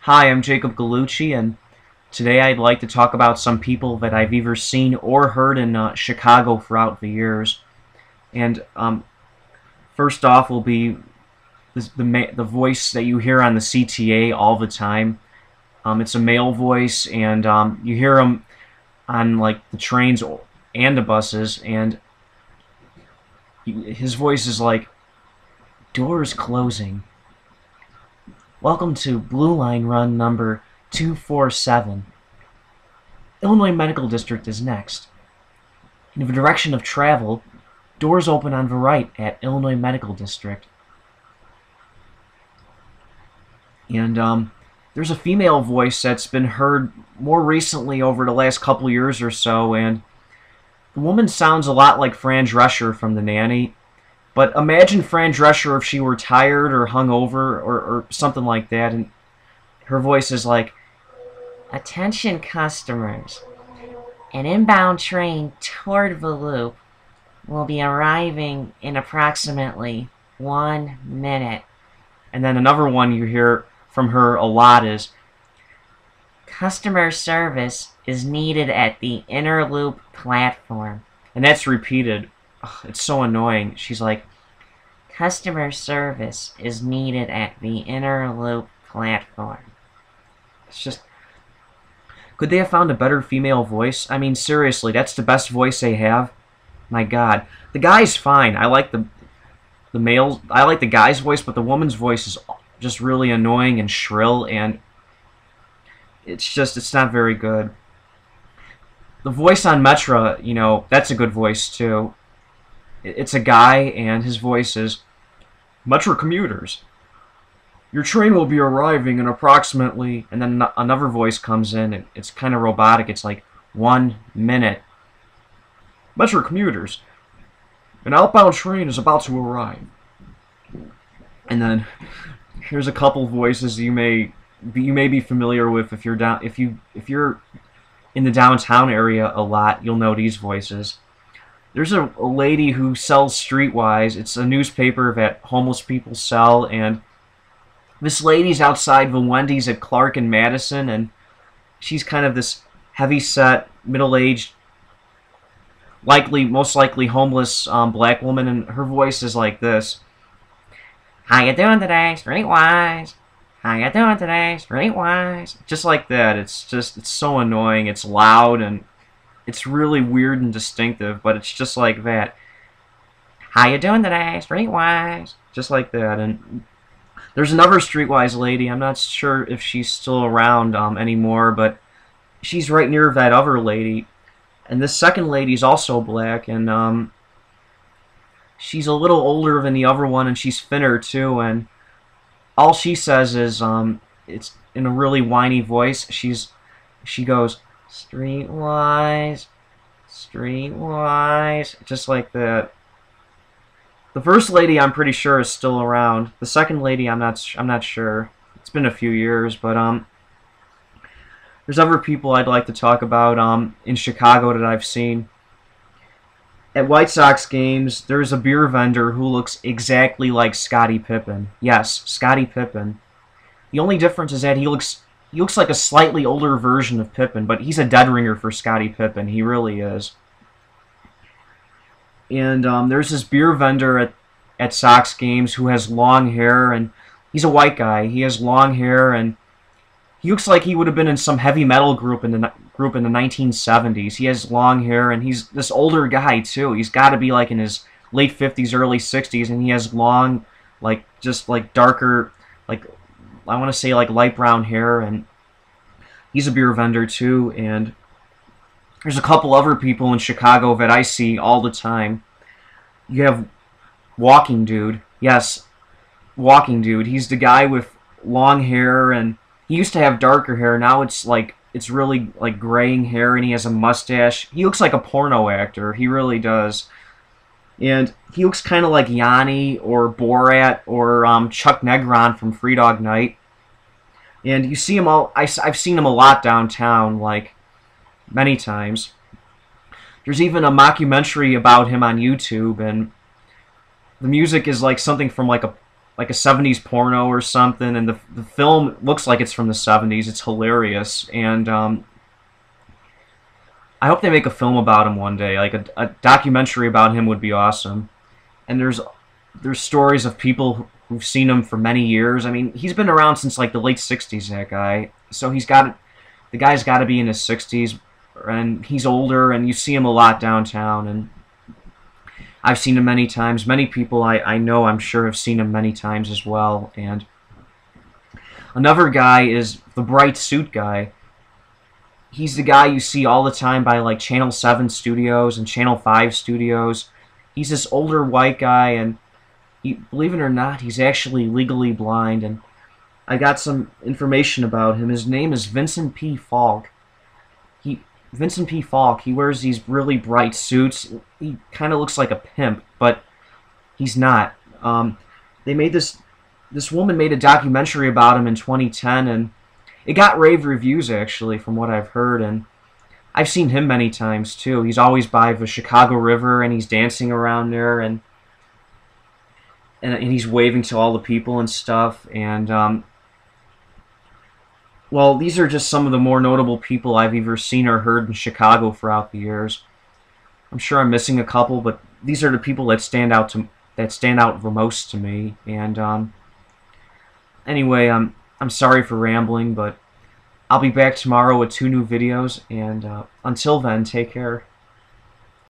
Hi, I'm Jacob Gallucci, and today I'd like to talk about some people that I've either seen or heard in Chicago throughout the years. And first off will be the voice that you hear on the CTA all the time. It's a male voice, and you hear him on like the trains and the buses, and his voice is like, "Doors closing. Welcome to Blue Line Run number 247. Illinois Medical District is next. In the direction of travel, doors open on the right at Illinois Medical District." And there's a female voice that's been heard more recently over the last couple years or so, and the woman sounds a lot like Fran Drescher from The Nanny. But imagine Fran Drescher if she were tired or hungover or something like that, and her voice is like, "Attention customers, an inbound train toward the loop will be arriving in approximately 1 minute." And then another one you hear from her a lot is, "Customer service is needed at the inner loop platform." And that's repeated. Ugh, it's so annoying. She's like, "Customer service is needed at the inner loop platform." It's just, could they have found a better female voice? I mean, seriously, that's the best voice they have? My God. The guy's fine. I like the male, I like the guy's voice, but the woman's voice is just really annoying and shrill, and it's not very good. The voice on Metra, that's a good voice too. It's a guy, and his voice is, "Metro commuters, your train will be arriving in approximately," and then another voice comes in. It's kind of robotic. It's like, "1 minute. Metro commuters, an outbound train is about to arrive." And then here's a couple voices you may be familiar with if you're in the downtown area a lot. You'll know these voices. There's a lady who sells Streetwise. It's a newspaper that homeless people sell, and this lady's outside the Wendy's at Clark and Madison, and she's kind of this heavy-set, middle-aged, most likely homeless black woman, and her voice is like this. "How you doing today, Streetwise? How you doing today, Streetwise?" Just like that. It's so annoying. It's loud, and it's really weird and distinctive, but it's just like that. "How you doing today, Streetwise?" Just like that. And there's another Streetwise lady. I'm not sure if she's still around anymore, but she's right near that other lady. And this second lady's also black, and she's a little older than the other one, and she's thinner too. And all she says is, it's in a really whiny voice. She goes, "Streetwise, Streetwise," just like that. The first lady I'm pretty sure is still around. The second lady I'm not sure. It's been a few years, but there's other people I'd like to talk about in Chicago that I've seen. At White Sox games, there's a beer vendor who looks exactly like Scottie Pippen. Yes, Scottie Pippen. The only difference is that he looks like a slightly older version of Pippen, but he's a dead ringer for Scottie Pippen. He really is. And there's this beer vendor at Sox games who has long hair, and he's a white guy. He has long hair, and he looks like he would have been in some heavy metal group in the 1970s. He has long hair, and he's this older guy too. He's got to be like in his late 50s, early 60s, and he has long, just darker, I want to say light brown hair, and he's a beer vendor too. And there's a couple other people in Chicago that I see all the time. You have Walking Dude. Yes, Walking Dude. He's the guy with long hair, and he used to have darker hair. Now it's really graying hair, and he has a mustache. He looks like a porno actor. He really does. And he looks kind of like Yanni or Borat or Chuck Negron from Free Dog Night. And you see him I've seen him a lot downtown, many times. There's even a mockumentary about him on YouTube, and the music is something from a like a 70s porno or something, and the film looks like it's from the 70s. It's hilarious, and I hope they make a film about him one day. Like a documentary about him would be awesome. And there's stories of people who've seen him for many years. I mean, he's been around since like the late 60s, that guy. So the guy's got to be in his 60s, and he's older, and you see him a lot downtown, and I've seen him many times. Many people I know, I'm sure, have seen him many times as well. And another guy is the bright suit guy. He's the guy you see all the time by like Channel 7 studios and Channel 5 studios. He's this older white guy, and believe it or not, he's actually legally blind. And I got some information about him. His name is Vincent P. Falk. Vincent P. Falk, he wears these really bright suits. He kind of looks like a pimp, but he's not. They made this woman made a documentary about him in 2010, and it got rave reviews, actually, from what I've heard. And I've seen him many times too. He's always by the Chicago River, and he's dancing around there, and he's waving to all the people and stuff. And well, these are just some of the more notable people I've either seen or heard in Chicago throughout the years. I'm sure I'm missing a couple, but these are the people that stand out the most to me. And anyway, I'm sorry for rambling, but I'll be back tomorrow with 2 new videos. And until then, take care.